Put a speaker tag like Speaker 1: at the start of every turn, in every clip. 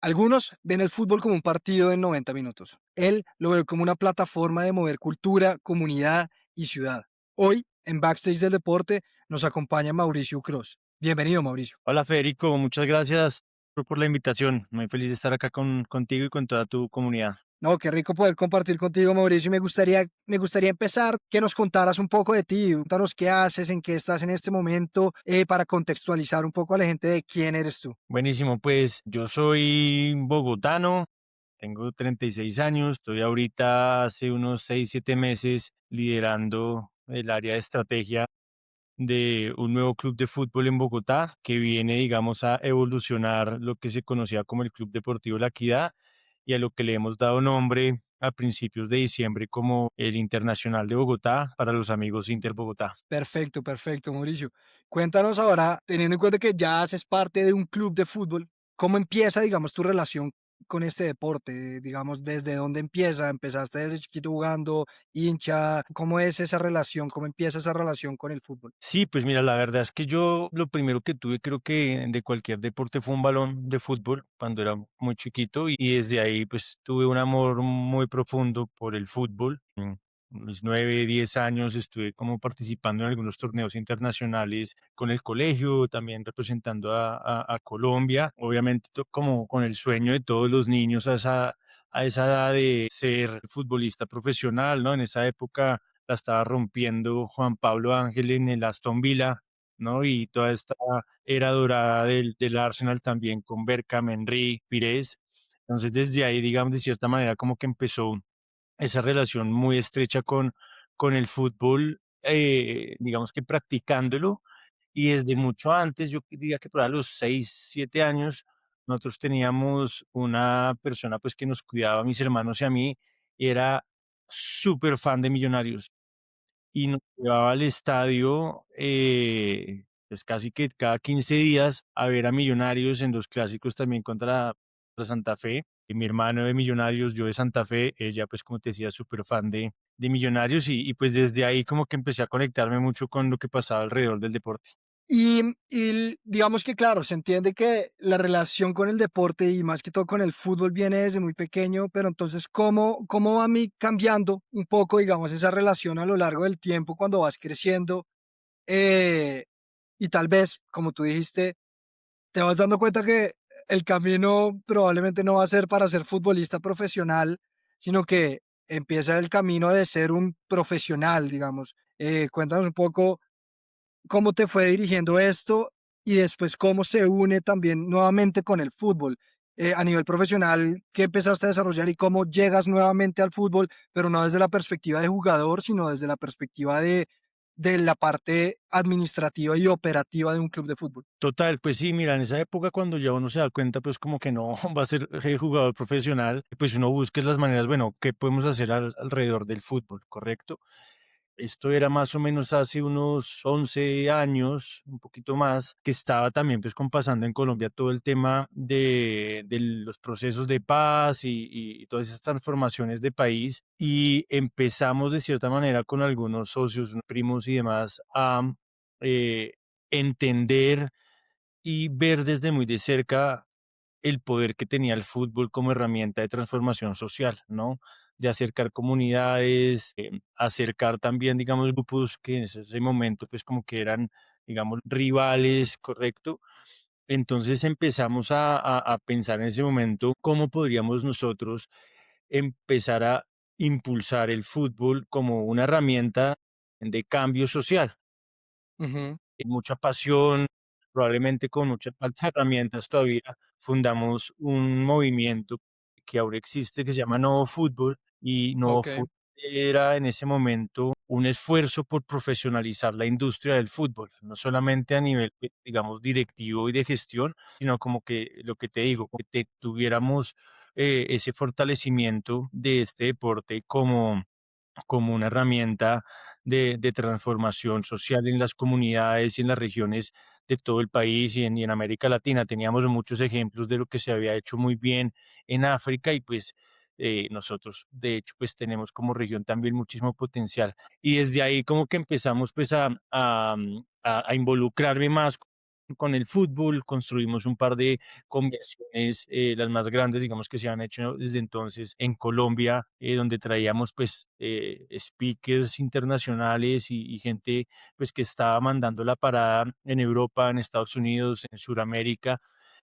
Speaker 1: Algunos ven el fútbol como un partido en 90 minutos. Él lo ve como una plataforma de mover cultura, comunidad y ciudad. Hoy, en Backstage del Deporte, nos acompaña Mauricio Cruz. Bienvenido, Mauricio.
Speaker 2: Hola Federico, muchas gracias por la invitación. Muy feliz de estar acá contigo y con toda tu comunidad.
Speaker 1: No, qué rico poder compartir contigo, Mauricio. Me gustaría empezar que nos contaras un poco de ti. Cuéntanos qué haces, en qué estás en este momento, para contextualizar un poco a la gente de quién eres tú.
Speaker 2: Buenísimo, pues yo soy bogotano, tengo 36 años, estoy ahorita hace unos 6, 7 meses liderando el área de estrategia de un nuevo club de fútbol en Bogotá que viene, digamos, a evolucionar lo que se conocía como el Club Deportivo La Equidad y a lo que le hemos dado nombre a principios de diciembre como el Internacional de Bogotá para los amigos Inter Bogotá.
Speaker 1: Perfecto, perfecto, Mauricio. Cuéntanos ahora, teniendo en cuenta que ya haces parte de un club de fútbol, ¿cómo empieza, digamos, tu relación con este deporte? Digamos, ¿desde dónde empieza? ¿Empezaste desde chiquito jugando, hincha? ¿Cómo es esa relación? ¿Cómo empieza esa relación con el fútbol?
Speaker 2: Sí, pues mira, la verdad es que yo lo primero que tuve, creo que de cualquier deporte, fue un balón de fútbol cuando era muy chiquito y desde ahí pues tuve un amor muy profundo por el fútbol. Mis 9, 10 años estuve como participando en algunos torneos internacionales con el colegio, también representando a Colombia, obviamente como con el sueño de todos los niños a esa edad de ser futbolista profesional, ¿no? En esa época la estaba rompiendo Juan Pablo Ángel en el Aston Villa, ¿no? Y toda esta era dorada del Arsenal también con Bergkamp, Henry, Pires. Entonces, desde ahí, digamos, de cierta manera, como que empezó esa relación muy estrecha con el fútbol, digamos que practicándolo. Y desde mucho antes, yo diría que para los 6, 7 años, nosotros teníamos una persona pues que nos cuidaba a mis hermanos y a mí, y era súper fan de Millonarios y nos llevaba al estadio, pues, casi que cada 15 días a ver a Millonarios en los clásicos también contra Santa Fe. Y mi hermano de Millonarios, yo de Santa Fe, ella, pues, como te decía, súper fan de Millonarios pues, desde ahí como que empecé a conectarme mucho con lo que pasaba alrededor del deporte.
Speaker 1: Y digamos que, claro, se entiende que la relación con el deporte y más que todo con el fútbol viene desde muy pequeño, pero entonces, ¿cómo va cambiando un poco, digamos, esa relación a lo largo del tiempo cuando vas creciendo? Eh, y tal vez, como tú dijiste, te vas dando cuenta que el camino probablemente no va a ser para ser futbolista profesional, sino que empieza el camino de ser un profesional, digamos. Cuéntanos un poco cómo te fue dirigiendo esto y después cómo se une también nuevamente con el fútbol. A nivel profesional, ¿qué empezaste a desarrollar y cómo llegas nuevamente al fútbol, pero no desde la perspectiva de jugador, sino desde la perspectiva de la parte administrativa y operativa de un club de fútbol?
Speaker 2: Total, pues sí, mira, en esa época cuando ya uno se da cuenta, pues como que no va a ser jugador profesional, pues uno busca las maneras, bueno, ¿qué podemos hacer alrededor del fútbol? ¿Correcto? Esto era más o menos hace unos 11 años, un poquito más, que estaba también pues pasando en Colombia todo el tema de los procesos de paz y todas esas transformaciones de país y empezamos de cierta manera con algunos socios, primos y demás a eh, entender y ver desde muy de cerca el poder que tenía el fútbol como herramienta de transformación social, ¿no? De acercar comunidades, acercar también, digamos, grupos que en ese momento, pues como que eran, digamos, rivales, ¿correcto? Entonces empezamos a pensar en ese momento cómo podríamos nosotros empezar a impulsar el fútbol como una herramienta de cambio social,
Speaker 1: Ujú,
Speaker 2: mucha pasión, probablemente con muchas falta de herramientas todavía, fundamos un movimiento que ahora existe que se llama Novo Fútbol y Novo
Speaker 1: ok.
Speaker 2: Fútbol era en ese momento un esfuerzo por profesionalizar la industria del fútbol, no solamente a nivel, digamos, directivo y de gestión, sino como que lo que te digo, que tuviéramos ese fortalecimiento de este deporte como una herramienta de transformación social en las comunidades y en las regiones de todo el país y en América Latina. Teníamos muchos ejemplos de lo que se había hecho muy bien en África y pues nosotros de hecho pues tenemos como región también muchísimo potencial. Y desde ahí como que empezamos pues a involucrarme más. con el fútbol, construimos un par de convenciones, las más grandes, digamos, que se han hecho desde entonces en Colombia, donde traíamos pues speakers internacionales y gente pues que estaba mandando la parada en Europa, en Estados Unidos, en Sudamérica,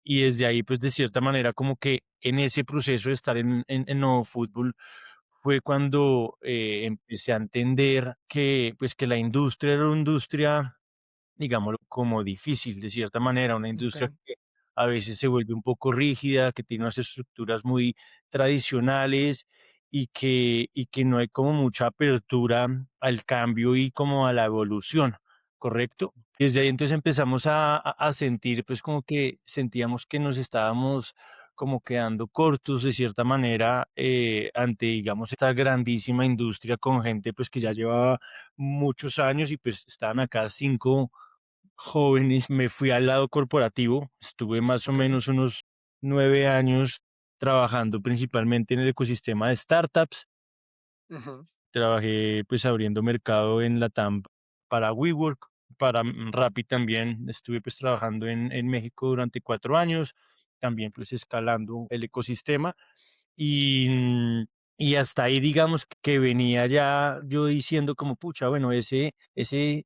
Speaker 2: y desde ahí pues de cierta manera como que en ese proceso de estar en Nuevo Fútbol fue cuando empecé a entender que pues que la industria era una industria, digámoslo, como difícil de cierta manera, una industria
Speaker 1: Okay.
Speaker 2: que a veces se vuelve un poco rígida, que tiene unas estructuras muy tradicionales y que no hay como mucha apertura al cambio y como a la evolución, ¿correcto? Desde ahí entonces empezamos a sentir, pues como que sentíamos que nos estábamos como quedando cortos de cierta manera ante, digamos, esta grandísima industria con gente pues que ya llevaba muchos años y pues estaban acá 5 jóvenes. Me fui al lado corporativo, estuve más o
Speaker 1: Okay.
Speaker 2: menos unos 9 años trabajando principalmente en el ecosistema de startups.
Speaker 1: Ujú.
Speaker 2: Trabajé pues abriendo mercado en Latam para WeWork, para Rappi también. Estuve pues trabajando en México durante 4 años, también pues escalando el ecosistema. Y, y hasta ahí, digamos que venía ya yo diciendo como, pucha, bueno, ese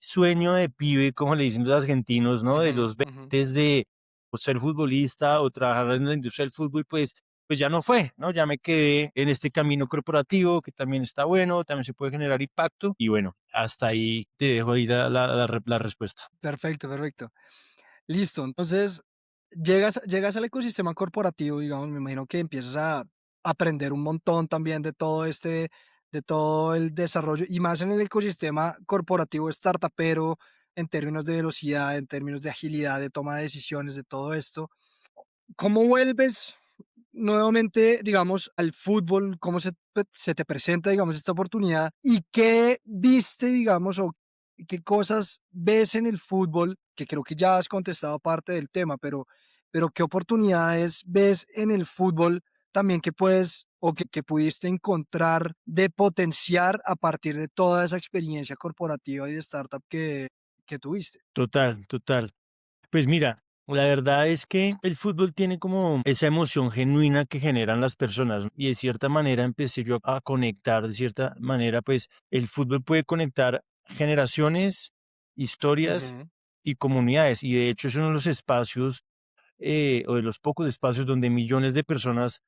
Speaker 2: sueño de pibe, como le dicen los argentinos, ¿no? De
Speaker 1: Ujú,
Speaker 2: los
Speaker 1: ujú.
Speaker 2: 20 de o ser futbolista o trabajar en la industria del fútbol, pues ya no fue, ¿no? Ya me quedé en este camino corporativo que también está bueno, también se puede generar impacto. Y bueno, hasta ahí te dejo ahí la respuesta.
Speaker 1: Perfecto, perfecto. Listo, entonces llegas al ecosistema corporativo, digamos, me imagino que empiezas a aprender un montón también de todo el desarrollo y más en el ecosistema corporativo startupero, en términos de velocidad, en términos de agilidad, de toma de decisiones, de todo esto. ¿Cómo vuelves nuevamente, digamos, al fútbol? ¿Cómo se te presenta, digamos, esta oportunidad? ¿Y qué viste, digamos, o qué cosas ves en el fútbol? Que creo que ya has contestado parte del tema, pero ¿qué oportunidades ves en el fútbol también que puedes o que pudiste encontrar de potenciar a partir de toda esa experiencia corporativa y de startup que tuviste?
Speaker 2: Total, total. Pues mira, la verdad es que el fútbol tiene como esa emoción genuina que generan las personas, ¿no? Y de cierta manera empecé yo a conectar, de cierta manera, pues el fútbol puede conectar generaciones, historias
Speaker 1: Ujú,
Speaker 2: y comunidades. Y de hecho es uno de los espacios o de los pocos espacios donde millones de personas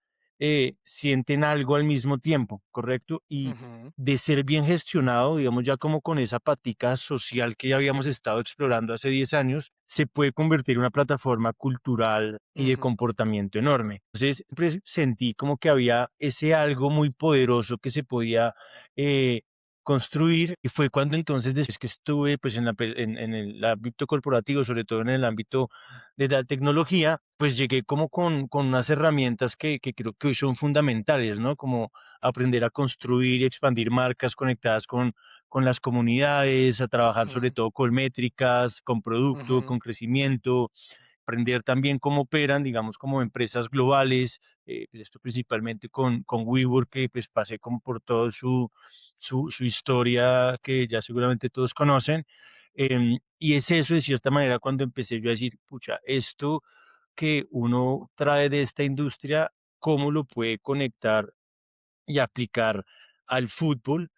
Speaker 2: sienten algo al mismo tiempo, ¿correcto? Y
Speaker 1: ujú,
Speaker 2: de ser bien gestionado, digamos ya como con esa patica social que ya habíamos estado explorando hace 10 años, se puede convertir en una plataforma cultural y de
Speaker 1: ujú,
Speaker 2: comportamiento enorme. Entonces, siempre sentí como que había ese algo muy poderoso que se podía eh, construir y fue cuando entonces después que estuve pues en el ámbito corporativo, sobre todo en el ámbito de la tecnología, pues llegué como con unas herramientas que creo que hoy son fundamentales, ¿no? Como aprender a construir y expandir marcas conectadas con las comunidades, a trabajar sobre
Speaker 1: ujú,
Speaker 2: todo con métricas, con producto,
Speaker 1: ujú,
Speaker 2: con crecimiento, aprender también cómo operan, digamos, como empresas globales, pues esto principalmente con WeWork, que pues pasé como por toda su historia que ya seguramente todos conocen. Y es eso, de cierta manera, cuando empecé yo a decir, pucha, esto que uno trae de esta industria, ¿cómo lo puede conectar y aplicar al fútbol?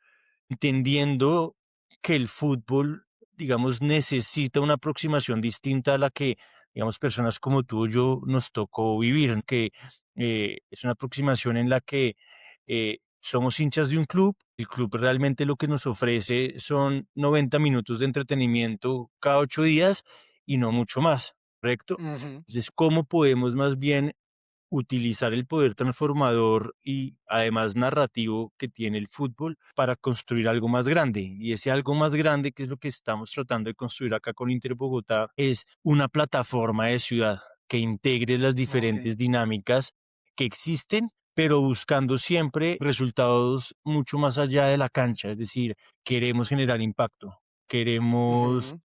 Speaker 2: Entendiendo que el fútbol, digamos, necesita una aproximación distinta a la que, digamos, personas como tú o yo nos tocó vivir, que es una aproximación en la que somos hinchas de un club, el club realmente lo que nos ofrece son 90 minutos de entretenimiento cada 8 días y no mucho más, ¿correcto?
Speaker 1: ujú.
Speaker 2: Entonces, ¿cómo podemos más bien utilizar el poder transformador y además narrativo que tiene el fútbol para construir algo más grande? Y ese algo más grande, que es lo que estamos tratando de construir acá con Inter Bogotá, es una plataforma de ciudad que integre las
Speaker 1: Okey.
Speaker 2: diferentes dinámicas que existen, pero buscando siempre resultados mucho más allá de la cancha. Es decir, queremos generar impacto, queremos
Speaker 1: Ujú,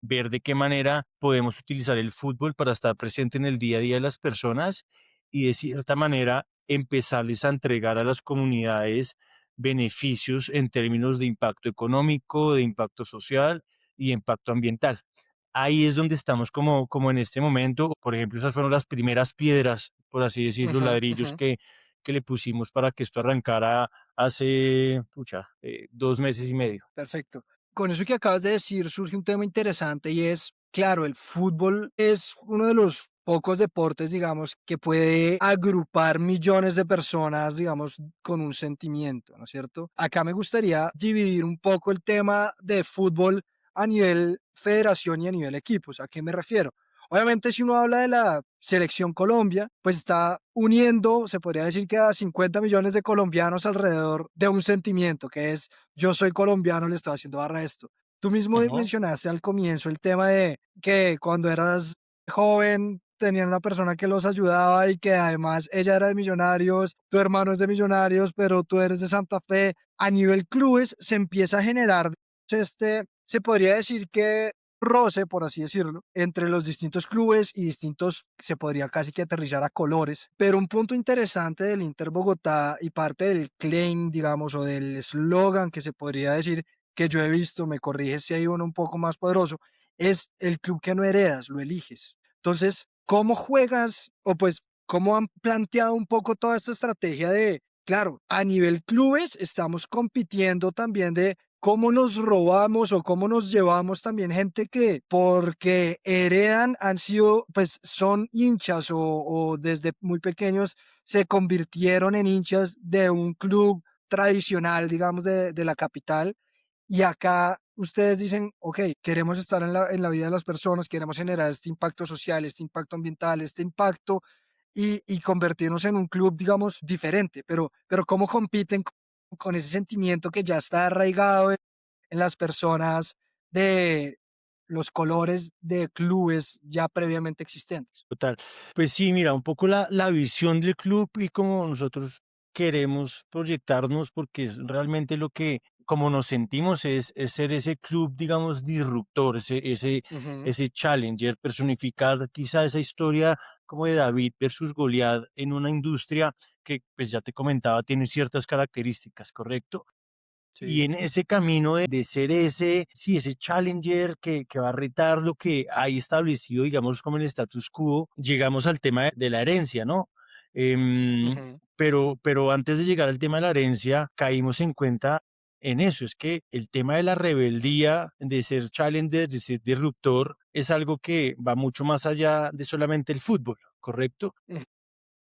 Speaker 2: ver de qué manera podemos utilizar el fútbol para estar presente en el día a día de las personas y de cierta manera empezarles a entregar a las comunidades beneficios en términos de impacto económico, de impacto social y de impacto ambiental. ahí es donde estamos como en este momento. Por ejemplo, esas fueron las primeras piedras, por así decirlo,
Speaker 1: Ujú,
Speaker 2: ladrillos
Speaker 1: ujú.
Speaker 2: que le pusimos para que esto arrancara hace, pucha, 2 meses y medio.
Speaker 1: Perfecto. Con eso que acabas de decir surge un tema interesante y es, claro, el fútbol es uno de los pocos deportes, digamos, que puede agrupar millones de personas, digamos, con un sentimiento, ¿no es cierto? Acá me gustaría dividir un poco el tema de fútbol a nivel federación y a nivel equipos. ¿A qué me refiero? Obviamente, si uno habla de la selección Colombia, pues está uniendo, se podría decir que a 50 millones de colombianos alrededor de un sentimiento, que es yo soy colombiano, le estoy haciendo barra a esto. Tú mismo
Speaker 2: Ujú.
Speaker 1: mencionaste al comienzo el tema de que cuando eras joven tenían una persona que los ayudaba y que además ella era de Millonarios, tu hermano es de Millonarios, pero tú eres de Santa Fe. A nivel clubes se empieza a generar se podría decir que roce, por así decirlo, entre los distintos clubes y distintos, se podría casi que aterrizar a colores. Pero un punto interesante del Inter Bogotá y parte del claim, digamos, o del eslogan que se podría decir que yo he visto, me corriges si hay uno un poco más poderoso, es el club que no heredas, lo eliges. Entonces, ¿cómo juegas o pues cómo han planteado un poco toda esta estrategia de, claro, a nivel clubes estamos compitiendo también de cómo nos robamos o cómo nos llevamos también gente que porque heredan han sido, pues son hinchas o desde muy pequeños se convirtieron en hinchas de un club tradicional, digamos, de la capital. Y acá ustedes dicen, ok, queremos estar en la vida de las personas, queremos generar este impacto social, este impacto ambiental, este impacto y convertirnos en un club, digamos, diferente. Pero ¿cómo compiten con ese sentimiento que ya está arraigado en las personas de los colores de clubes ya previamente existentes?
Speaker 2: Total. Pues sí, mira, un poco la visión del club y cómo nosotros queremos proyectarnos, porque es realmente lo que, como nos sentimos, es ser ese club, digamos, disruptor,
Speaker 1: Ujú,
Speaker 2: ese challenger, personificar quizá esa historia como de David versus Goliat en una industria que, pues ya te comentaba, tiene ciertas características, ¿correcto? Y
Speaker 1: sí.
Speaker 2: en ese camino de ser ese, sí, ese challenger que va a retar lo que hay establecido, digamos, como el status quo, llegamos al tema de la herencia, ¿no? Em,
Speaker 1: Ujú,
Speaker 2: pero antes de llegar al tema de la herencia, caímos en cuenta en eso, es que el tema de la rebeldía, de ser challenger, de ser disruptor, es algo que va mucho más allá de solamente el fútbol, ¿correcto?
Speaker 1: ujú,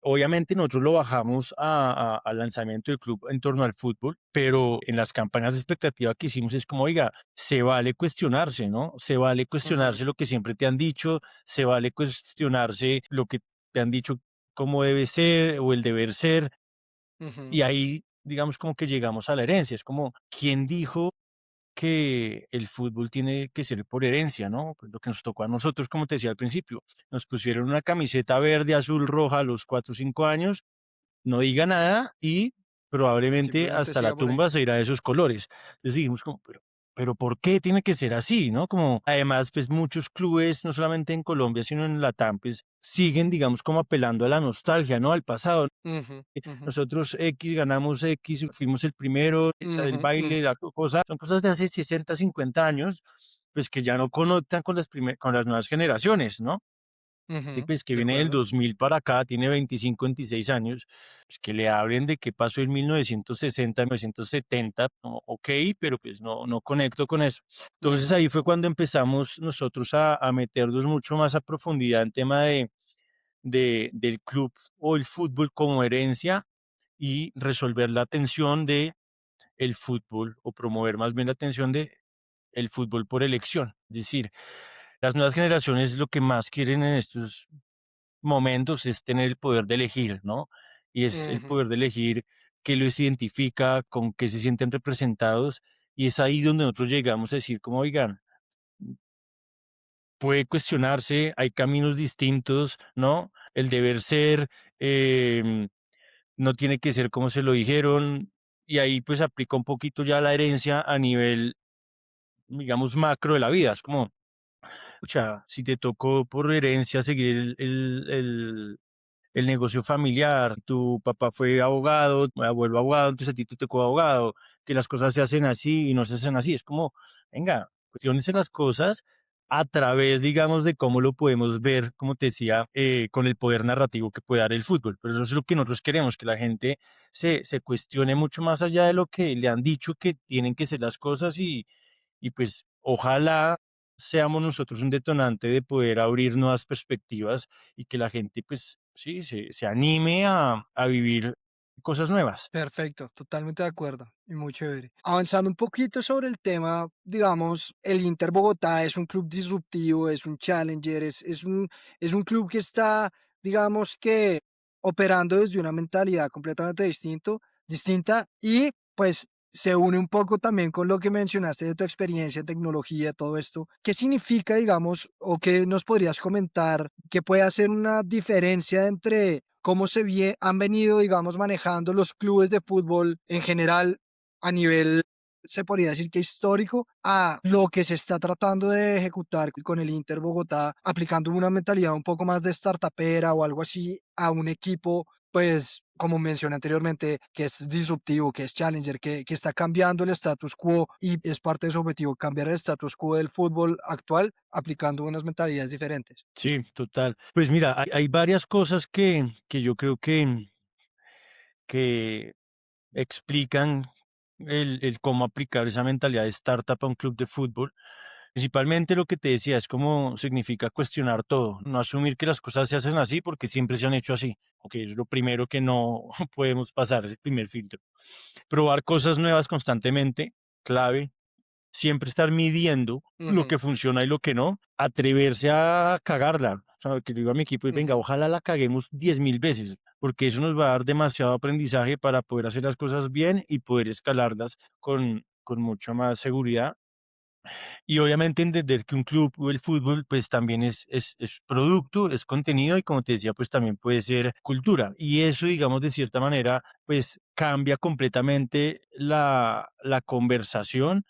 Speaker 2: Obviamente nosotros lo bajamos al lanzamiento del club en torno al fútbol, pero en las campañas de expectativa que hicimos es como, oiga, se vale cuestionarse, ¿no? Se vale
Speaker 1: ujú,
Speaker 2: cuestionarse lo que siempre te han dicho, se vale cuestionarse lo que te han dicho cómo debe ser o el deber ser,
Speaker 1: ujú,
Speaker 2: y ahí, digamos, como que llegamos a la herencia. Es como, ¿quién dijo que el fútbol tiene que ser por herencia, ¿no? Pues lo que nos tocó a nosotros, como te decía al principio, nos pusieron una camiseta verde, azul, roja a los 4 o 5 años, no diga nada y probablemente
Speaker 1: simplemente
Speaker 2: hasta la
Speaker 1: siga por ahí.
Speaker 2: tumba se irá de esos colores. Entonces dijimos como, pero ¿por qué tiene que ser así, no? Como además, pues muchos clubes, no solamente en Colombia, sino en Latam, pues siguen, digamos, como apelando a la nostalgia, ¿no? Al pasado.
Speaker 1: Ujú, ujú,
Speaker 2: Nosotros X ganamos X, fuimos el primero, el
Speaker 1: ujú, ujú,
Speaker 2: baile, la cosa, son cosas de hace 60, 50 años, pues que ya no conectan con con las nuevas generaciones, ¿no?
Speaker 1: ujú,
Speaker 2: Pues, que
Speaker 1: de
Speaker 2: viene del
Speaker 1: acuerdo.
Speaker 2: 2000 para acá, tiene 25, 26 años, pues, que le hablen de qué pasó en 1960, 1970, okey, pero, pues, no conecto con eso. Entonces,
Speaker 1: Ujú,
Speaker 2: ahí fue cuando empezamos nosotros a meternos mucho más a profundidad en tema del club o el fútbol como herencia y resolver la tensión de el fútbol, o promover más bien la tensión de el fútbol por elección. Es decir, las nuevas generaciones lo que más quieren en estos momentos es tener el poder de elegir, ¿no? Y es el
Speaker 1: ujú,
Speaker 2: poder de elegir qué los identifica, con qué se sienten representados, y es ahí donde nosotros llegamos a decir como, oigan, puede cuestionarse, hay caminos distintos, ¿no? El deber ser no tiene que ser como se lo dijeron, y ahí pues aplica un poquito ya la herencia a nivel, digamos, macro de la vida. Es como, o sea, si te tocó por herencia seguir el negocio familiar, tu papá fue abogado, tu abuelo abogado, entonces a ti te tocó abogado, que las cosas se hacen así y no se hacen así. Es como, venga, cuestiones las cosas, a través, digamos, de cómo lo podemos ver, como te decía, con el poder narrativo que puede dar el fútbol. Pero eso es lo que nosotros queremos, que la gente se cuestione mucho más allá de lo que le han dicho que tienen que ser las cosas y pues ojalá seamos nosotros un detonante de poder abrir nuevas perspectivas y que la gente pues sí, se anime a vivir cosas nuevas.
Speaker 1: Perfecto, totalmente de acuerdo y muy chévere. Avanzando un poquito sobre el tema, digamos, el Inter Bogotá es un club disruptivo, es un challenger, es un club que está, digamos que, operando desde una mentalidad completamente distinta y pues se une un poco también con lo que mencionaste de tu experiencia, tecnología, todo esto. ¿Qué significa, digamos, o qué nos podrías comentar que puede hacer una diferencia entre cómo han venido, digamos, manejando los clubes de fútbol en general a nivel, se podría decir que histórico, a lo que se está tratando de ejecutar con el Inter Bogotá, aplicando una mentalidad un poco más de startupera o algo así a un equipo, pues, como mencioné anteriormente, que es disruptivo, que es challenger, que está cambiando el status quo y es parte de su objetivo, cambiar el status quo del fútbol actual aplicando unas mentalidades diferentes.
Speaker 2: Sí, total. Pues mira, hay varias cosas que yo creo que explican el cómo aplicar esa mentalidad de startup a un club de fútbol. Principalmente lo que te decía es cómo significa cuestionar todo, no asumir que las cosas se hacen así porque siempre se han hecho así, ok, es lo primero que no podemos pasar, es el primer filtro. Probar cosas nuevas constantemente, clave, siempre estar midiendo lo
Speaker 1: Ujú,
Speaker 2: que funciona y lo que no, atreverse a cagarla. O sea, que le digo a mi equipo, venga,
Speaker 1: ujú.
Speaker 2: ojalá la caguemos 10.000 veces, porque eso nos va a dar demasiado aprendizaje para poder hacer las cosas bien y poder escalarlas con mucha más seguridad. Y obviamente entender que un club o el fútbol pues también es producto, es contenido y como te decía pues también puede ser cultura. Y eso digamos de cierta manera pues cambia completamente la conversación,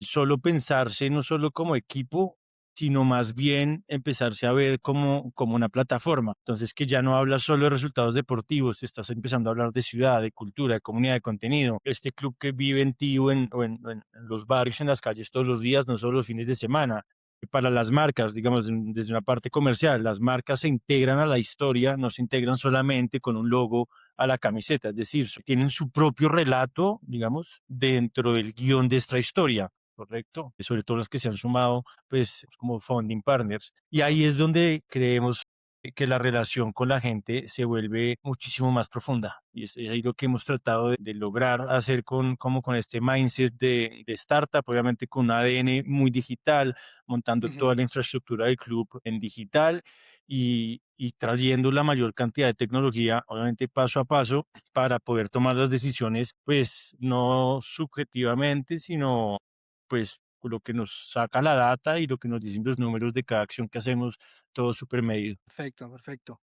Speaker 2: solo pensarse no solo como equipo, sino más bien empezarse a ver como una plataforma. Entonces, que ya no hablas solo de resultados deportivos, estás empezando a hablar de ciudad, de cultura, de comunidad, de contenido. Este club que vive en ti o en los barrios, en las calles todos los días, no solo los fines de semana. Para las marcas, digamos, desde una parte comercial, las marcas se integran a la historia, no se integran solamente con un logo a la camiseta, es decir, tienen su propio relato, digamos, dentro del guión de esta historia. Correcto. Y sobre todo las que se han sumado, pues, como founding partners. Y
Speaker 1: Ujú,
Speaker 2: ahí es donde creemos que la relación con la gente se vuelve muchísimo más profunda. Y es ahí lo que hemos tratado de lograr hacer como con este mindset de startup, obviamente con un ADN muy digital, montando
Speaker 1: ujú.
Speaker 2: toda la infraestructura del club en digital y trayendo la mayor cantidad de tecnología, obviamente paso a paso, para poder tomar las decisiones, pues no subjetivamente, sino pues lo que nos saca la data y lo que nos dicen los números de cada acción que hacemos, todo súper medido.
Speaker 1: Perfecto, perfecto.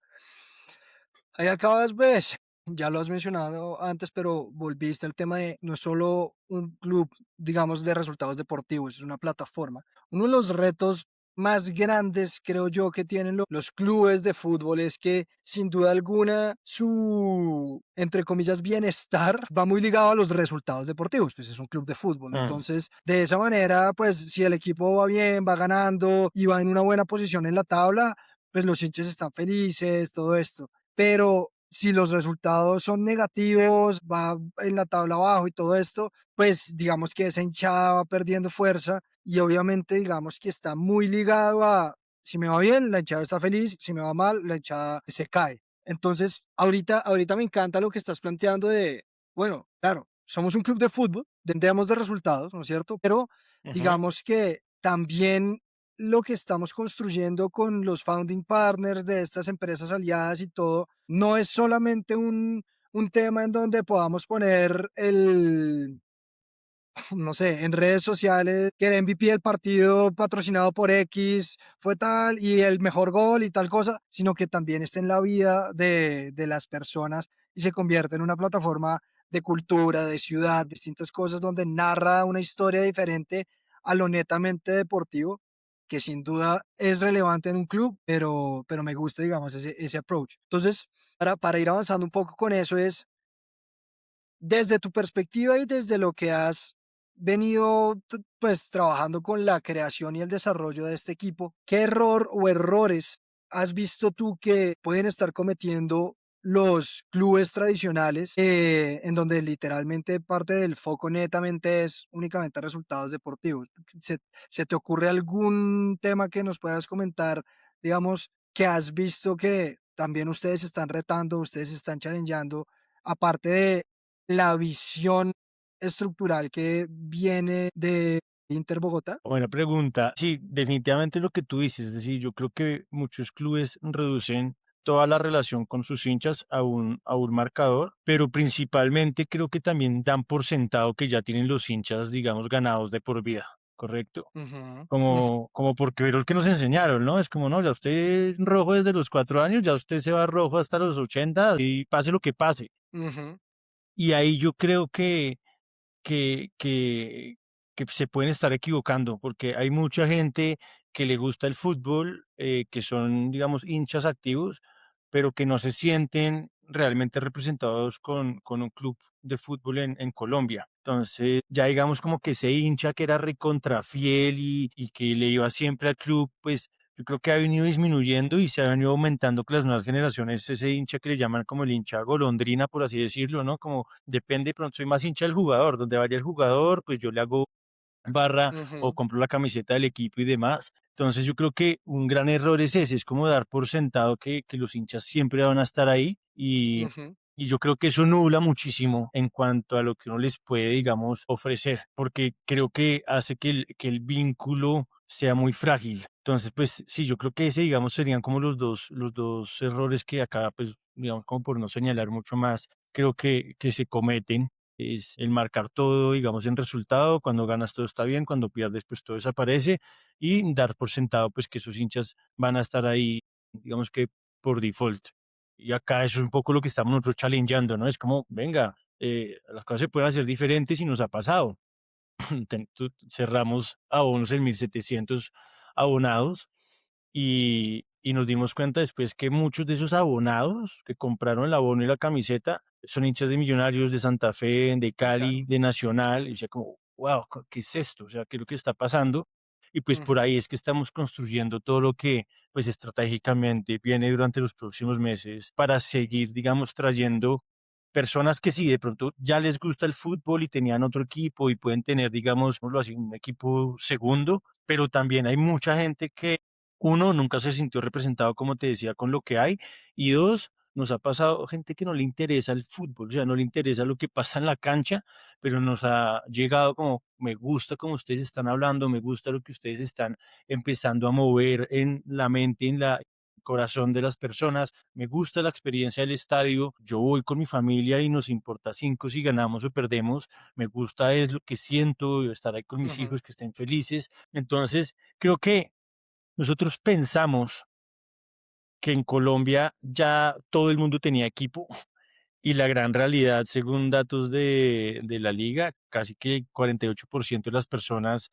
Speaker 1: Ahí acabas, ves, ya lo has mencionado antes, pero volviste al tema de no es solo un club, digamos, de resultados deportivos, es una plataforma. Uno de los retos más grandes, creo yo, que tienen los clubes de fútbol es que, sin duda alguna, su, entre comillas, bienestar va muy ligado a los resultados deportivos, pues es un club de fútbol.
Speaker 2: Mm,
Speaker 1: Entonces, de esa manera, pues si el equipo va bien, va ganando y va en una buena posición en la tabla, pues los hinchas están felices, todo esto, pero si los resultados son negativos, va en la tabla abajo y todo esto, pues digamos que esa hinchada va perdiendo fuerza y obviamente digamos que está muy ligado a, si me va bien, la hinchada está feliz, si me va mal, la hinchada se cae. Entonces, ahorita me encanta lo que estás planteando de, bueno, claro, somos un club de fútbol, dependemos de resultados, ¿no es cierto? Pero
Speaker 2: ujú.
Speaker 1: digamos que también lo que estamos construyendo con los founding partners de estas empresas aliadas y todo, no es solamente un tema en donde podamos poner el, no sé, en redes sociales que el MVP del partido patrocinado por X fue tal y el mejor gol y tal cosa, sino que también está en la vida de las personas y se convierte en una plataforma de cultura, de ciudad, distintas cosas donde narra una historia diferente a lo netamente deportivo, que sin duda es relevante en un club, pero me gusta, digamos, ese approach. Entonces, para ir avanzando un poco con eso es, desde tu perspectiva y desde lo que has venido pues trabajando con la creación y el desarrollo de este equipo, ¿qué error o errores has visto tú que pueden estar cometiendo los clubes tradicionales, en donde literalmente parte del foco netamente es únicamente resultados deportivos? ¿Se, se te ocurre algún tema que nos puedas comentar, digamos, que has visto que también ustedes están retando, ustedes están challengeando, aparte de la visión estructural que viene de Inter Bogotá?
Speaker 2: Buena pregunta. Sí, definitivamente lo que tú dices, es decir, yo creo que muchos clubes reducen toda la relación con sus hinchas a un marcador, pero principalmente creo que también dan por sentado que ya tienen los hinchas, digamos, ganados de por vida, ¿correcto?
Speaker 1: Ujú, ujú,
Speaker 2: Como porque vieron que nos enseñaron, ¿no? Es como, no, ya usted es rojo desde los 4 años, ya usted se va rojo hasta los 80 y pase lo que pase.
Speaker 1: ujú,
Speaker 2: Y ahí yo creo que, que, que se pueden estar equivocando, porque hay mucha gente que le gusta el fútbol, que son, digamos, hinchas activos, pero que no se sienten realmente representados con un club de fútbol en Colombia. Entonces, ya digamos como que ese hincha que era recontra fiel y que le iba siempre al club, pues yo creo que ha venido disminuyendo y se ha venido aumentando con las nuevas generaciones, ese hincha que le llaman como el hincha golondrina, por así decirlo, ¿no? Como depende, pronto soy más hincha del jugador, donde vaya el jugador, pues yo le hago barra o
Speaker 1: ujú,
Speaker 2: compro la camiseta del equipo y demás. Entonces yo creo que un gran error es ese, es como dar por sentado que los hinchas siempre van a estar ahí
Speaker 1: ujú,
Speaker 2: y yo creo que eso nubla muchísimo en cuanto a lo que uno les puede, digamos, ofrecer, porque creo que hace que el vínculo sea muy frágil. Entonces, pues sí, yo creo que ese, digamos, serían como los dos errores que acá, pues, digamos, como por no señalar mucho más, creo que se cometen es el marcar todo, digamos, en resultado, cuando ganas todo está bien, cuando pierdes pues todo desaparece y dar por sentado pues que esos hinchas van a estar ahí, digamos que por default. Y acá eso es un poco lo que estamos nosotros challengeando, ¿no? Es como, venga, las cosas se pueden hacer diferentes y nos ha pasado. Cerramos abonos en 1.700 abonados y nos dimos cuenta después que muchos de esos abonados que compraron el abono y la camiseta son hinchas de Millonarios, de Santa Fe, de
Speaker 1: sí, claro.
Speaker 2: Cali, de Nacional. Y decía como, wow, ¿qué es esto? O sea, ¿qué es lo que está pasando? Y pues por
Speaker 1: Ujú,
Speaker 2: ahí es que estamos construyendo todo lo que pues estratégicamente viene durante los próximos meses para seguir, digamos, trayendo personas que sí, de pronto ya les gusta el fútbol y tenían otro equipo y pueden tener, digamos, así, un equipo segundo, pero también hay mucha gente que uno, nunca se sintió representado, como te decía, con lo que hay. Y dos, nos ha pasado gente que no le interesa el fútbol, o sea, no le interesa lo que pasa en la cancha, pero nos ha llegado como, me gusta como ustedes están hablando, me gusta lo que ustedes están empezando a mover en la mente, en la corazón de las personas, me gusta la experiencia del estadio, yo voy con mi familia y nos importa cinco si ganamos o perdemos, me gusta es lo que siento, estar ahí con mis
Speaker 1: ujú,
Speaker 2: hijos que estén felices, entonces creo que nosotros pensamos que en Colombia ya todo el mundo tenía equipo y la gran realidad, según datos de la liga, casi que el 48% de las personas,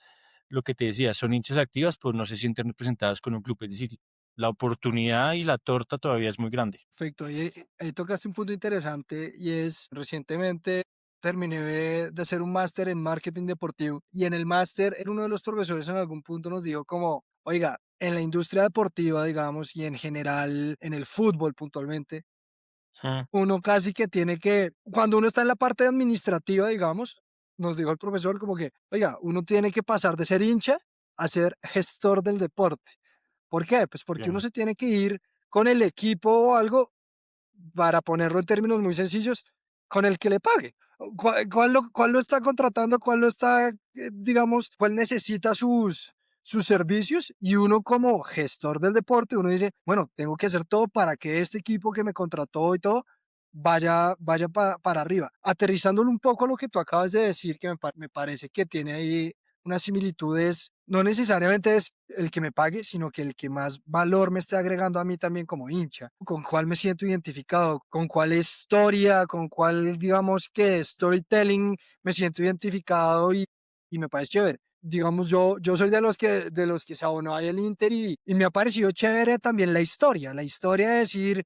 Speaker 2: lo que te decía, son hinchas activas, pues no se sienten representadas con un club. Es decir, la oportunidad y la torta todavía es muy grande.
Speaker 1: perfecto. Y ahí tocaste un punto interesante y es, recientemente terminé de hacer un máster en marketing deportivo y en el máster, uno de los profesores en algún punto nos dijo como, oiga, en la industria deportiva, digamos, y en general en el fútbol puntualmente,
Speaker 2: Mm,
Speaker 1: uno casi que tiene que, cuando uno está en la parte administrativa, digamos, nos dijo el profesor como que, oiga, uno tiene que pasar de ser hincha a ser gestor del deporte. ¿Por qué? Pues porque uno
Speaker 2: claro.
Speaker 1: se tiene que ir con el equipo o algo, para ponerlo en términos muy sencillos, con el que le pague. ¿Cuál lo está contratando? ¿Cuál lo está, digamos, cuál necesita sus servicios? Y uno como gestor del deporte, uno dice, bueno, tengo que hacer todo para que este equipo que me contrató y todo vaya para arriba. Aterrizándolo un poco a lo que tú acabas de decir, que me parece que tiene ahí unas similitudes, no necesariamente es el que me pague, sino que el que más valor me esté agregando a mí también como hincha, con cuál me siento identificado, con cuál historia, con cuál, digamos que storytelling me siento identificado y me parece chévere. Digamos, yo soy de los que se abonó ahí el Inter y me ha parecido chévere también la historia de decir,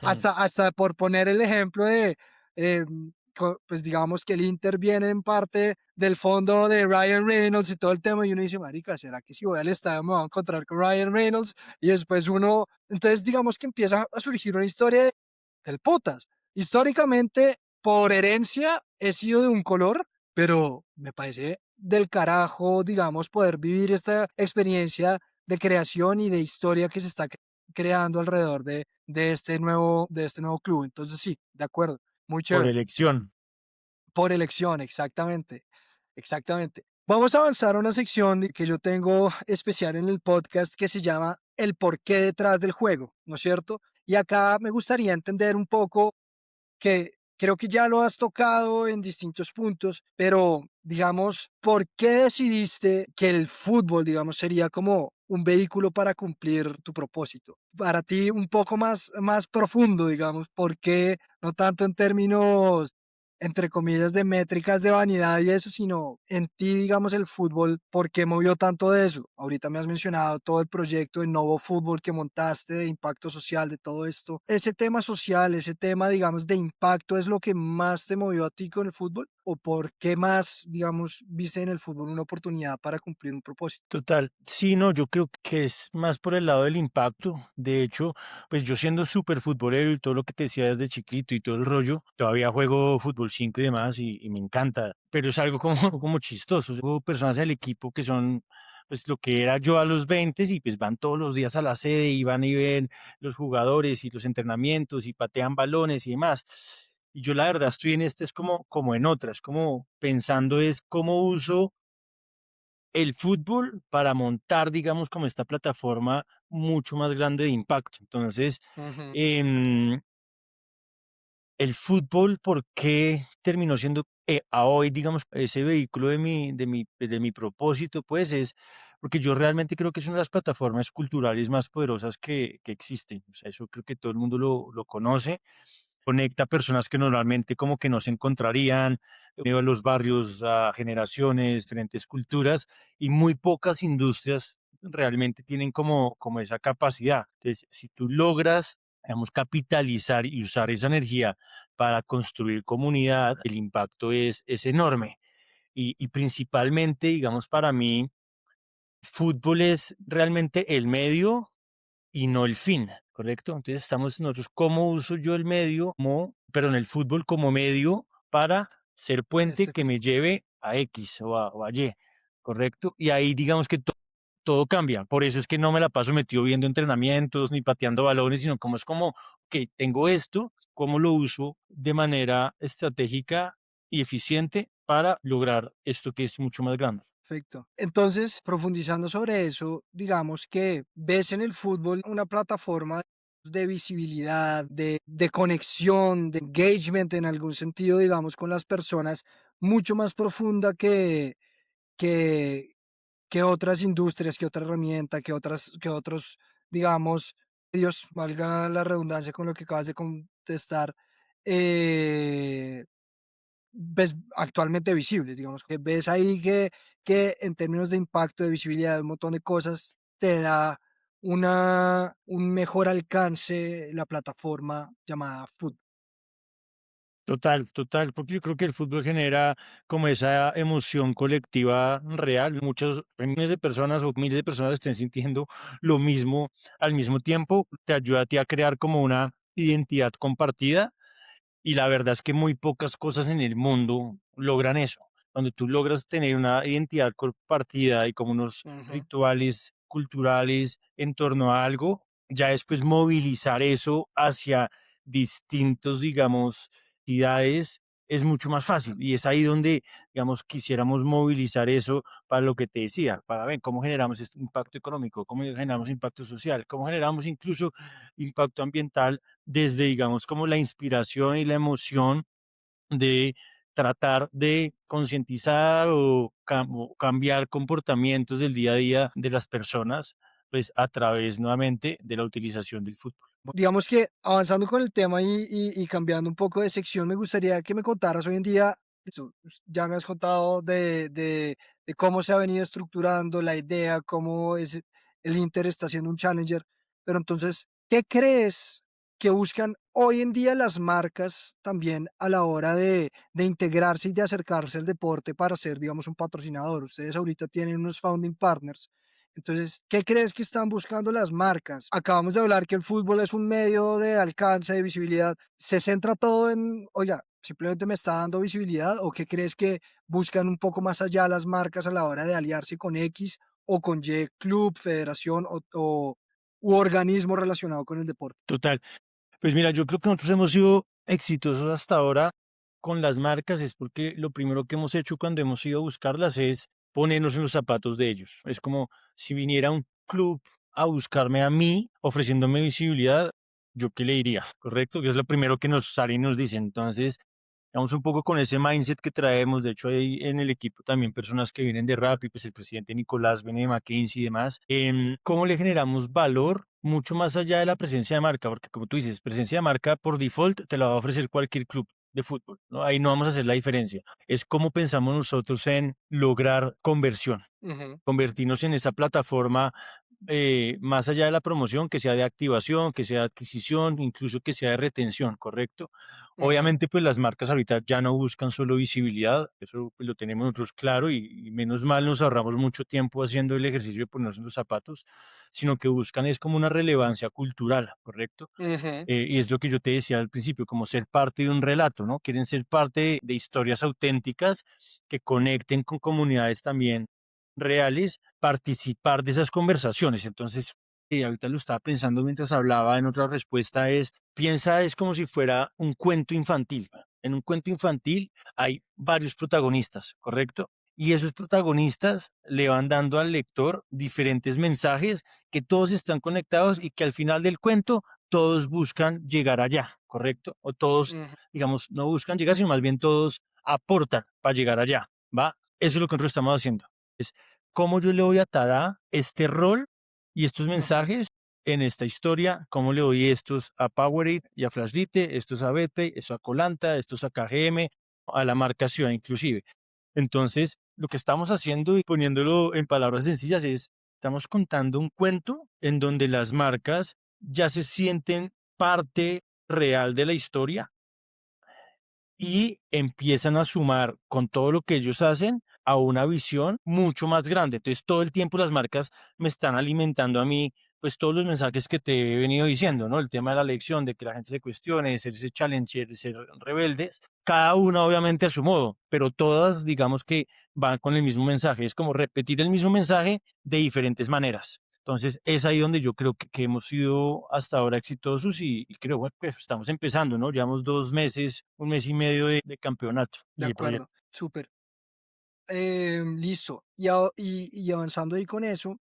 Speaker 2: Mm,
Speaker 1: hasta por poner el ejemplo de, pues digamos que el Inter viene en parte del fondo de Ryan Reynolds y todo el tema, y uno dice, marica, ¿será que si voy al estadio me voy a encontrar con Ryan Reynolds? Y después uno, entonces digamos que empieza a surgir una historia del putas. Históricamente, por herencia, he sido de un color, pero me parece del carajo, digamos, poder vivir esta experiencia de creación y de historia que se está creando alrededor de este nuevo club. Entonces, sí, de acuerdo, muy
Speaker 2: por
Speaker 1: chévere.
Speaker 2: elección.
Speaker 1: Por elección, exactamente, exactamente. Vamos a avanzar a una sección que yo tengo especial en el podcast que se llama El porqué detrás del juego, ¿no es cierto? Y acá me gustaría entender un poco que creo que ya lo has tocado en distintos puntos, pero digamos, ¿por qué decidiste que el fútbol, digamos, sería como un vehículo para cumplir tu propósito? Para ti un poco más profundo, digamos, ¿por qué no tanto en términos, entre comillas, de métricas de vanidad y eso, sino en ti, digamos, el fútbol, ¿por qué movió tanto de eso? Ahorita me has mencionado todo el proyecto de Novo Fútbol que montaste, de impacto social, de todo esto. Ese tema social, ese tema, digamos, de impacto, ¿es lo que más te movió a ti con el fútbol? ¿O por qué más, digamos, viste en el fútbol una oportunidad para cumplir un propósito?
Speaker 2: Total, sí, no, yo creo que es más por el lado del impacto. De hecho, pues yo siendo súper futbolero y todo lo que te decía desde chiquito y todo el rollo, todavía juego fútbol 5 y demás y me encanta, pero es algo como, como chistoso. Tengo personas en el equipo que son pues lo que era yo a los 20 y pues van todos los días a la sede y van y ven los jugadores y los entrenamientos y patean balones y demás. Y yo la verdad estoy en este, es como en otras, como pensando es cómo uso el fútbol para montar, digamos, como esta plataforma mucho más grande de impacto. Entonces,
Speaker 1: Ujú,
Speaker 2: em, el fútbol, ¿por qué terminó siendo a hoy, digamos, ese vehículo de mi propósito? Pues es porque yo realmente creo que es una de las plataformas culturales más poderosas que existen. O sea, eso creo que todo el mundo lo conoce, conecta personas que normalmente como que no se encontrarían, unido a los barrios, a generaciones, diferentes culturas, y muy pocas industrias realmente tienen como esa capacidad. Entonces, si tú logras, digamos, capitalizar y usar esa energía para construir comunidad, el impacto es enorme. Y principalmente, digamos, para mí, fútbol es realmente el medio y no el fin, ¿correcto? Entonces estamos nosotros, ¿cómo uso yo el medio, pero en el fútbol como medio para ser puente
Speaker 1: este
Speaker 2: que
Speaker 1: fin.
Speaker 2: me lleve a X o a Y, ¿correcto? Y ahí digamos que todo cambia. Por eso es que no me la paso metido viendo entrenamientos ni pateando balones, sino como es como, que tengo esto, ¿cómo lo uso de manera estratégica y eficiente para lograr esto que es mucho más grande?
Speaker 1: Perfecto. Entonces, profundizando sobre eso, digamos que ves en el fútbol una plataforma de visibilidad, de conexión, de engagement en algún sentido, digamos, con las personas, mucho más profunda que, que otras industrias, que otra herramienta, que otros, digamos, Dios, valga la redundancia con lo que acabas de contestar, eh, ves actualmente visibles, digamos, que ves ahí que en términos de impacto, de visibilidad, un montón de cosas, te da un mejor alcance la plataforma llamada fútbol.
Speaker 2: Total, total, porque yo creo que el fútbol genera como esa emoción colectiva real. Muchos, miles de personas o miles de personas estén sintiendo lo mismo al mismo tiempo, te ayuda a ti a crear como una identidad compartida y la verdad es que muy pocas cosas en el mundo logran eso. Cuando tú logras tener una identidad compartida y como unos
Speaker 1: Ujú.
Speaker 2: rituales culturales en torno a algo, ya después movilizar eso hacia distintos, digamos, entidades es mucho más fácil. Y es ahí donde, digamos, quisiéramos movilizar eso para lo que te decía, para ver cómo generamos este impacto económico, cómo generamos impacto social, cómo generamos incluso impacto ambiental desde, digamos, como la inspiración y la emoción de tratar de concientizar o cambiar comportamientos del día a día de las personas, pues a través nuevamente de la utilización del fútbol.
Speaker 1: Digamos que avanzando con el tema y cambiando un poco de sección, me gustaría que me contaras hoy en día, ya me has contado de cómo se ha venido estructurando la idea, cómo es el Inter está siendo un challenger, pero entonces, ¿qué crees que buscan hoy en día las marcas también a la hora de integrarse y de acercarse al deporte para ser, digamos, un patrocinador? Ustedes ahorita tienen unos founding partners. Entonces, ¿qué crees que están buscando las marcas? Acabamos de hablar que el fútbol es un medio de alcance, de visibilidad. ¿Se centra todo en, oiga, simplemente me está dando visibilidad? ¿O qué crees que buscan un poco más allá las marcas a la hora de aliarse con X o con Y club, federación u organismo relacionado con el deporte?
Speaker 2: Total. Pues mira, yo creo que nosotros hemos sido exitosos hasta ahora con las marcas, es porque lo primero que hemos hecho cuando hemos ido a buscarlas es ponernos en los zapatos de ellos. Es como si viniera un club a buscarme a mí, ofreciéndome visibilidad, ¿yo qué le diría? ¿Correcto? Que es lo primero que nos sale y nos dicen. Entonces, vamos un poco con ese mindset que traemos. De hecho, hay en el equipo también personas que vienen de Rappi, pues el presidente Nicolás viene de McKinsey y demás. ¿Cómo le generamos valor mucho más allá de la presencia de marca? Porque como tú dices, presencia de marca por default te la va a ofrecer cualquier club de fútbol, ¿no? Ahí no vamos a hacer la diferencia. Es cómo pensamos nosotros en lograr conversión,
Speaker 1: Ujú,
Speaker 2: convertirnos en esa plataforma más allá de la promoción, que sea de activación, que sea de adquisición, incluso que sea de retención, ¿correcto?
Speaker 1: ujú,
Speaker 2: Obviamente, pues las marcas ahorita ya no buscan solo visibilidad, eso pues, lo tenemos nosotros claro y menos mal nos ahorramos mucho tiempo haciendo el ejercicio de ponernos en los zapatos, sino que buscan es como una relevancia cultural, ¿correcto?
Speaker 1: ujú,
Speaker 2: Y es lo que yo te decía al principio, como ser parte de un relato, ¿no? Quieren ser parte de historias auténticas que conecten con comunidades también reales, participar de esas conversaciones. Entonces, ahorita lo estaba pensando mientras hablaba en otra respuesta, es, piensa, es como si fuera un cuento infantil. En un cuento infantil hay varios protagonistas, ¿correcto? Y esos protagonistas le van dando al lector diferentes mensajes que todos están conectados y que al final del cuento todos buscan llegar allá, ¿correcto? O todos,
Speaker 1: ujú,
Speaker 2: digamos, no buscan llegar, sino más bien todos aportan para llegar allá, ¿va? Eso es lo que nosotros estamos haciendo. Es cómo yo le voy a dar este rol y estos
Speaker 1: ujú.
Speaker 2: mensajes en esta historia, cómo le doy estos a Powerade y a Flashlite, estos a Betpay, esto a Colanta, estos a KGM, a la marca Ciudad inclusive. Entonces, lo que estamos haciendo y poniéndolo en palabras sencillas es, estamos contando un cuento en donde las marcas ya se sienten parte real de la historia y empiezan a sumar con todo lo que ellos hacen a una visión mucho más grande. Entonces, todo el tiempo las marcas me están alimentando a mí, pues todos los mensajes que te he venido diciendo, ¿no? El tema de la lección, de que la gente se cuestione, de ser ese challenger, de ser rebeldes, cada una obviamente a su modo, pero todas, digamos que van con el mismo mensaje. Es como repetir el mismo mensaje de diferentes maneras. Entonces, es ahí donde yo creo que hemos sido hasta ahora exitosos y creo, bueno, pues estamos empezando, ¿no? Llevamos 2 meses, 1 mes y medio de campeonato
Speaker 1: De
Speaker 2: y de proyecto.
Speaker 1: acuerdo, súper. Listo. Y avanzando ahí con eso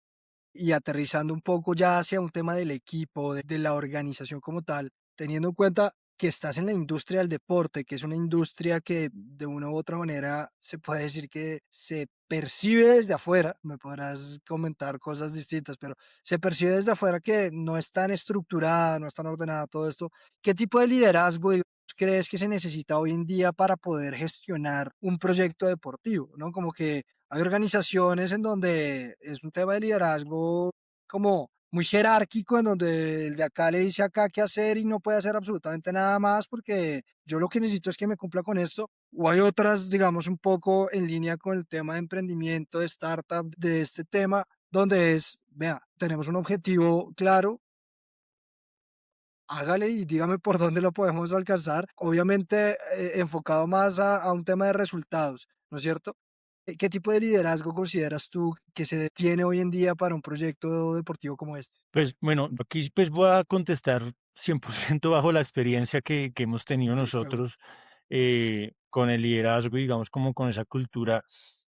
Speaker 1: y aterrizando un poco ya hacia un tema del equipo, de la organización como tal, teniendo en cuenta que estás en la industria del deporte, que es una industria que de una u otra manera se puede decir que se percibe desde afuera, me podrás comentar cosas distintas, pero se percibe desde afuera que no es tan estructurada, no es tan ordenada todo esto. ¿Qué tipo de liderazgo crees que se necesita hoy en día para poder gestionar un proyecto deportivo? ¿No? Como que hay organizaciones en donde es un tema de liderazgo como muy jerárquico, en donde el de acá le dice acá qué hacer y no puede hacer absolutamente nada más porque yo lo que necesito es que me cumpla con esto. O hay otras, digamos, un poco en línea con el tema de emprendimiento, de startup, de este tema, donde es, vea, tenemos un objetivo claro, hágale y dígame por dónde lo podemos alcanzar. Obviamente enfocado más a un tema de resultados, ¿no es cierto? ¿Qué tipo de liderazgo consideras tú que se tiene hoy en día para un proyecto deportivo como este?
Speaker 2: Pues bueno, aquí pues voy a contestar 100% bajo la experiencia que hemos tenido
Speaker 1: De acuerdo.
Speaker 2: nosotros con el liderazgo, digamos, como con esa cultura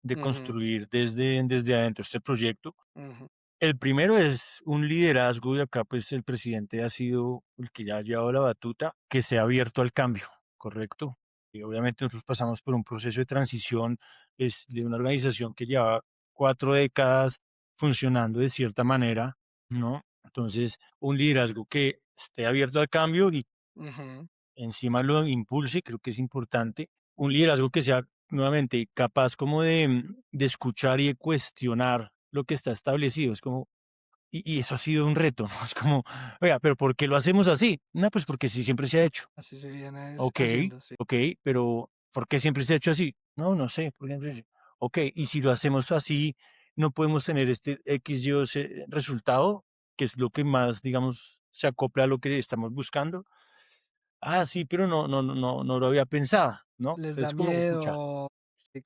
Speaker 2: de
Speaker 1: Ujú,
Speaker 2: construir desde adentro este proyecto.
Speaker 1: ujú,
Speaker 2: El primero es un liderazgo y acá pues el presidente ha sido el que ya ha llevado la batuta, que se ha abierto al cambio, ¿correcto? Y obviamente nosotros pasamos por un proceso de transición es de una organización que lleva 4 décadas funcionando de cierta manera, ¿no? Entonces, un liderazgo que esté abierto al cambio y
Speaker 1: ujú.
Speaker 2: encima lo impulse, creo que es importante. Un liderazgo que sea nuevamente capaz como de escuchar y de cuestionar lo que está establecido. Es como y eso ha sido un reto, ¿no? Es como, oiga, pero ¿por qué lo hacemos así? No, pues porque sí, siempre se ha hecho.
Speaker 1: Así se viene
Speaker 2: Ok,
Speaker 1: haciendo, sí.
Speaker 2: ok, pero ¿por qué siempre se ha hecho así? No, no sé. Ok, y si lo hacemos así, no podemos tener este X, Y o Z resultado, que es lo que más, digamos, se acopla a lo que estamos buscando. Ah, sí, pero no lo había pensado, ¿no?
Speaker 1: Les da
Speaker 2: Entonces, como, pucha,
Speaker 1: miedo,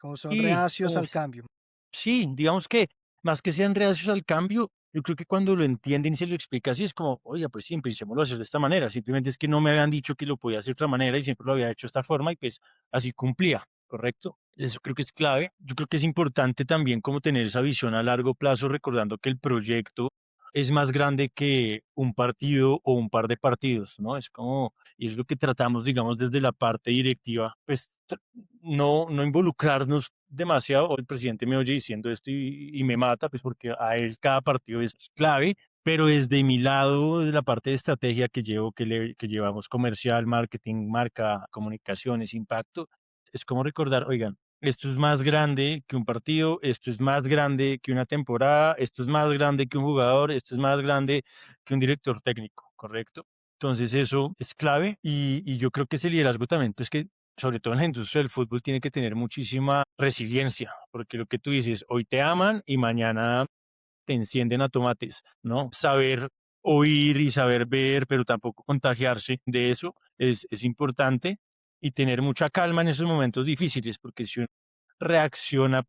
Speaker 1: como son
Speaker 2: y
Speaker 1: reacios al cambio.
Speaker 2: sí, digamos que más que sean reacios al cambio, yo creo que cuando lo entienden y se lo explica así, es como, oye, pues sí, empecémoslo a hacer de esta manera. Simplemente es que no me habían dicho que lo podía hacer de otra manera y siempre lo había hecho de esta forma y pues así cumplía, ¿correcto? Eso creo que es clave. Yo creo que es importante también como tener esa visión a largo plazo, recordando que el proyecto es más grande que un partido o un par de partidos, ¿no? Es como, y es lo que tratamos, digamos, desde la parte directiva, pues no involucrarnos demasiado. O el presidente me oye diciendo esto y me mata, pues porque a él cada partido es clave, pero desde mi lado, de la parte de estrategia que llevo, que llevamos comercial, marketing, marca, comunicaciones, impacto, es como recordar, oigan, esto es más grande que un partido, esto es más grande que una temporada, esto es más grande que un jugador, esto es más grande que un director técnico, ¿correcto? Entonces eso es clave y yo creo que ese liderazgo también, pues que sobre todo en la industria del fútbol tiene que tener muchísima resiliencia, porque lo que tú dices, hoy te aman y mañana te encienden a tomates, ¿no? Saber oír y saber ver, pero tampoco contagiarse de eso es importante y tener mucha calma en esos momentos difíciles, porque si uno reacciona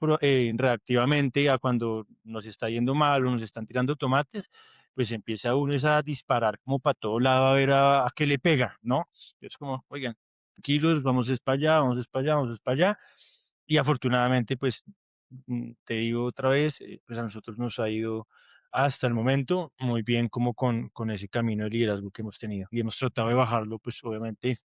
Speaker 2: reactivamente a cuando nos está yendo mal o nos están tirando tomates, pues empieza uno es a disparar como para todo lado a ver a qué le pega, ¿no? Es como, oigan, tranquilos, vamos es para allá, vamos es para allá, vamos es para allá. Y afortunadamente, pues te digo otra vez, pues a nosotros nos ha ido hasta el momento muy bien como con ese camino de liderazgo que hemos tenido. Y hemos tratado de bajarlo, pues obviamente,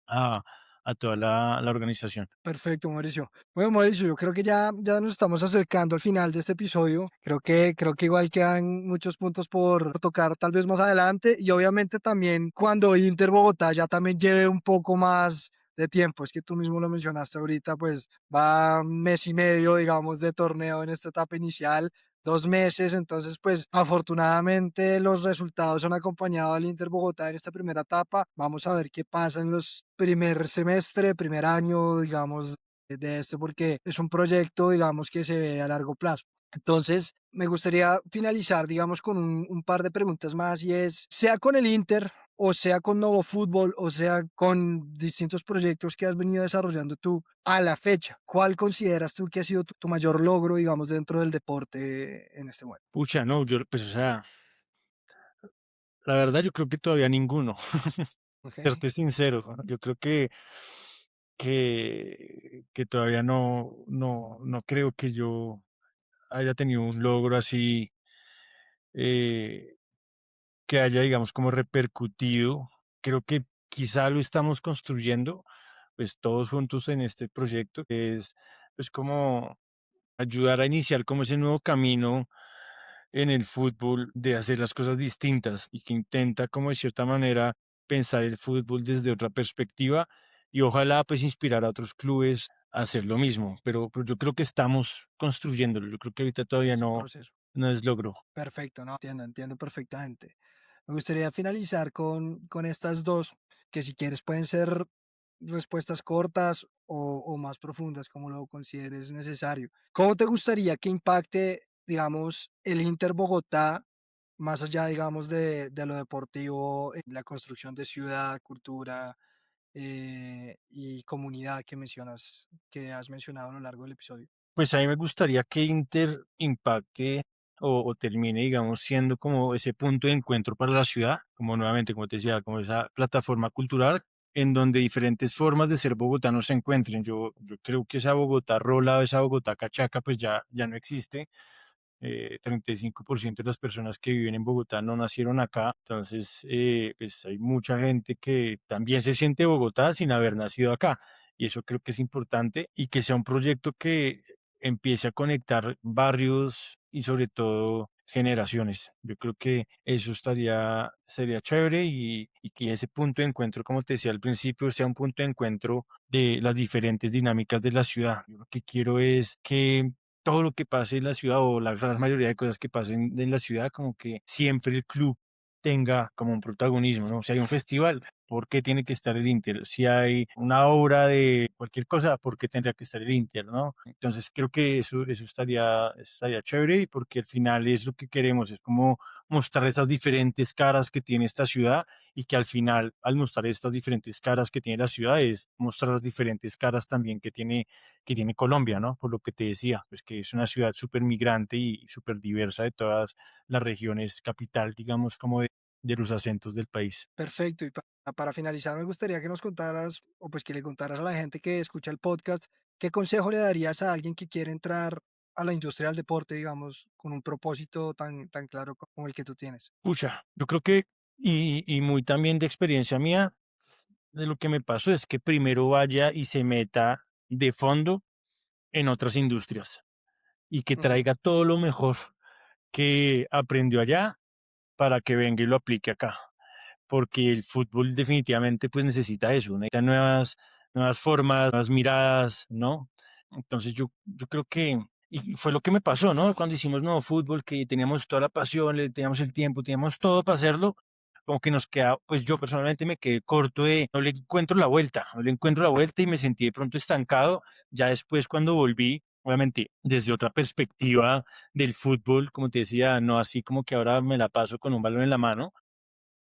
Speaker 2: a, a toda la organización.
Speaker 1: Perfecto, Mauricio. Bueno, Mauricio, yo creo que ya nos estamos acercando al final de este episodio. Creo que igual quedan muchos puntos por tocar tal vez más adelante y obviamente también cuando Inter Bogotá ya también lleve un poco más de tiempo. Es que tú mismo lo mencionaste ahorita, pues va un mes y medio, digamos, de torneo en esta etapa inicial. 2 meses, entonces pues afortunadamente los resultados han acompañado al Inter Bogotá en esta primera etapa. Vamos a ver qué pasa en los primer semestre, primer año, digamos, de esto, porque es un proyecto, digamos, que se ve a largo plazo. Entonces, me gustaría finalizar, digamos, con un par de preguntas más y es, sea con el Inter o sea con Novo Fútbol o sea con distintos proyectos que has venido desarrollando tú a la fecha, ¿cuál consideras tú que ha sido tu mayor logro, digamos, dentro del deporte en este momento?
Speaker 2: Pucha, no, yo, pues, o sea, la verdad yo creo que todavía ninguno,
Speaker 1: Ok,
Speaker 2: serte sincero, ¿no? Yo creo que todavía no creo que yo haya tenido un logro así eh, que haya, digamos, como repercutido. Creo que quizá lo estamos construyendo, pues todos juntos en este proyecto, que es pues como ayudar a iniciar como ese nuevo camino en el fútbol de hacer las cosas distintas y que intenta como de cierta manera pensar el fútbol desde otra perspectiva y ojalá pues inspirar a otros clubes a hacer lo mismo, pero yo creo que estamos construyéndolo, yo creo que ahorita todavía
Speaker 1: es un proceso.
Speaker 2: no es logro.
Speaker 1: Perfecto, no, entiendo perfectamente. Me gustaría finalizar con estas dos, que si quieres pueden ser respuestas cortas o más profundas, como lo consideres necesario. ¿Cómo te gustaría que impacte, digamos, el Inter Bogotá, más allá, digamos, de lo deportivo, en la construcción de ciudad, cultura y comunidad que mencionas, que has mencionado a lo largo del episodio?
Speaker 2: Pues a mí me gustaría que Inter impacte o termine, digamos, siendo como ese punto de encuentro para la ciudad, como nuevamente, como te decía, como esa plataforma cultural en donde diferentes formas de ser bogotanos se encuentren. Yo creo que esa Bogotá rola, esa Bogotá cachaca, pues ya no existe. 35% de las personas que viven en Bogotá no nacieron acá, entonces pues hay mucha gente que también se siente Bogotá sin haber nacido acá y eso creo que es importante y que sea un proyecto que empiece a conectar barrios y sobre todo generaciones. Yo creo que eso sería chévere y que ese punto de encuentro, como te decía al principio, sea un punto de encuentro de las diferentes dinámicas de la ciudad. Yo lo que quiero es que todo lo que pase en la ciudad o la gran mayoría de cosas que pasen en la ciudad, como que siempre el club tenga como un protagonismo, ¿no? Si hay un festival, ¿por qué tiene que estar el Inter? Si hay una obra de cualquier cosa, ¿por qué tendría que estar el Inter, no? Entonces creo que eso estaría chévere porque al final es lo que queremos, es como mostrar esas diferentes caras que tiene esta ciudad y que al final, al mostrar estas diferentes caras que tiene la ciudad, es mostrar las diferentes caras también que tiene Colombia, ¿no? Por lo que te decía, pues que es una ciudad súper migrante y súper diversa de todas las regiones capital, digamos, como de los acentos del país.
Speaker 1: Perfecto. Y para finalizar, me gustaría que nos contaras, o pues que le contaras a la gente que escucha el podcast, ¿qué consejo le darías a alguien que quiere entrar a la industria del deporte, digamos, con un propósito tan claro como el que tú tienes?
Speaker 2: Pucha, yo creo que, y muy también de experiencia mía, de lo que me pasó es que primero vaya y se meta de fondo en otras industrias y que
Speaker 1: Ujú,
Speaker 2: traiga todo lo mejor que aprendió allá para que venga y lo aplique acá. Porque el fútbol definitivamente pues necesita eso, necesita nuevas formas, nuevas miradas, ¿no? Entonces yo creo que, y fue lo que me pasó, ¿no? Cuando hicimos nuevo fútbol, que teníamos toda la pasión, teníamos el tiempo, teníamos todo para hacerlo, como que nos queda, pues yo personalmente me quedé corto de, no le encuentro la vuelta, no le encuentro la vuelta y me sentí de pronto estancado. Ya después cuando volví, obviamente desde otra perspectiva del fútbol, como te decía, no así como que ahora me la paso con un balón en la mano,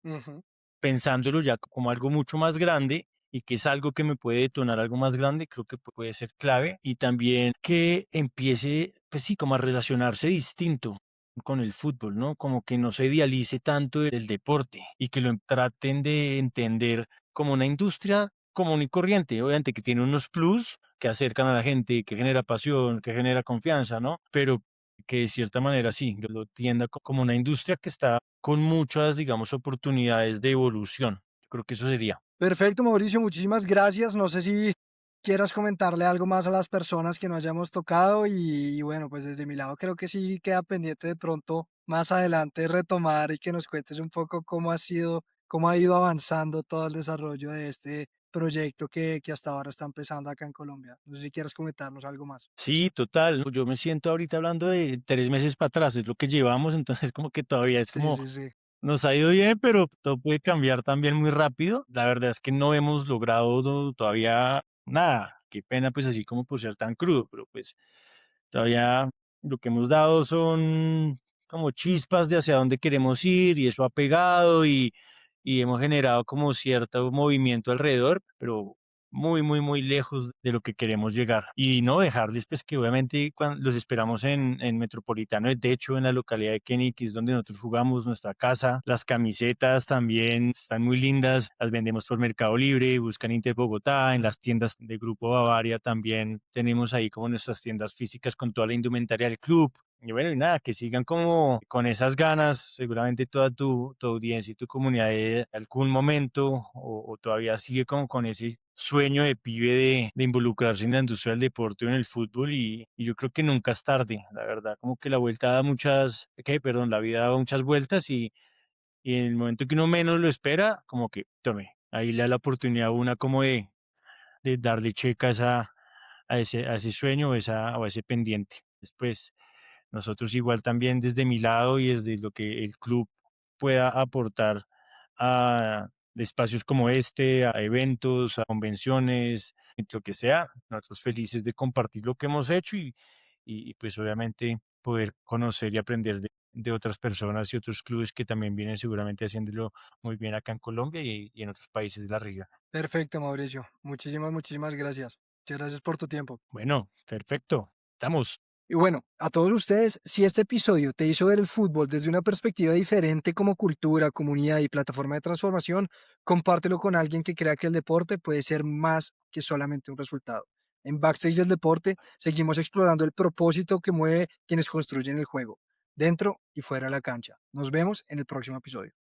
Speaker 1: ujú.
Speaker 2: pensándolo ya como algo mucho más grande y que es algo que me puede detonar algo más grande, creo que puede ser clave. Y también que empiece, pues sí, como a relacionarse distinto con el fútbol, ¿no? Como que no se idealice tanto el deporte y que lo traten de entender como una industria común y corriente, obviamente que tiene unos plus que acercan a la gente, que genera pasión, que genera confianza, ¿no? Pero que de cierta manera sí, lo tienda como una industria que está con muchas, digamos, oportunidades de evolución. Yo creo que eso sería.
Speaker 1: Perfecto, Mauricio, muchísimas gracias. No sé si quieras comentarle algo más a las personas que no hayamos tocado y bueno, pues desde mi lado creo que sí queda pendiente de pronto más adelante retomar y que nos cuentes un poco cómo ha sido, cómo ha ido avanzando todo el desarrollo de este proyecto que hasta ahora está empezando acá en Colombia. No sé si quieres comentarnos algo más.
Speaker 2: Sí, total. Yo me siento ahorita hablando de 3 meses para atrás, es lo que llevamos, entonces como que todavía es
Speaker 1: Sí,
Speaker 2: como
Speaker 1: sí, sí.
Speaker 2: nos ha ido bien, pero todo puede cambiar también muy rápido. La verdad es que no hemos logrado todavía nada. Qué pena, pues así como por ser tan crudo, pero pues todavía lo que hemos dado son como chispas de hacia dónde queremos ir y eso ha pegado y hemos generado como cierto movimiento alrededor, pero muy, muy, muy lejos de lo que queremos llegar. Y no dejarles, pues que obviamente cuando los esperamos en Metropolitano de Techo, en la localidad de Kenny, que es donde nosotros jugamos nuestra casa. Las camisetas también están muy lindas, las vendemos por Mercado Libre, buscan Inter Bogotá, en las tiendas de Grupo Bavaria también tenemos ahí como nuestras tiendas físicas con toda la indumentaria del club. Y bueno, y nada, que sigan como con esas ganas, seguramente toda tu audiencia y tu comunidad de algún momento o todavía sigue como con ese sueño de pibe de involucrarse en la industria del deporte o en el fútbol y yo creo que nunca es tarde, la verdad, como que la vuelta da muchas, ¿qué? Perdón, la vida da muchas vueltas y en el momento que uno menos lo espera, como que tome, ahí le da la oportunidad a una como de darle checa a ese sueño o a ese pendiente. Después, nosotros igual también desde mi lado y desde lo que el club pueda aportar a espacios como este, a eventos, a convenciones, lo que sea, nosotros felices de compartir lo que hemos hecho y pues obviamente poder conocer y aprender de otras personas y otros clubes que también vienen seguramente haciéndolo muy bien acá en Colombia y en otros países de la región.
Speaker 1: Perfecto, Mauricio. Muchísimas gracias. Muchas gracias por tu tiempo.
Speaker 2: Bueno, perfecto. Estamos.
Speaker 1: Y bueno, a todos ustedes, si este episodio te hizo ver el fútbol desde una perspectiva diferente como cultura, comunidad y plataforma de transformación, compártelo con alguien que crea que el deporte puede ser más que solamente un resultado. En Backstage del Deporte seguimos explorando el propósito que mueve quienes construyen el juego, dentro y fuera de la cancha. Nos vemos en el próximo episodio.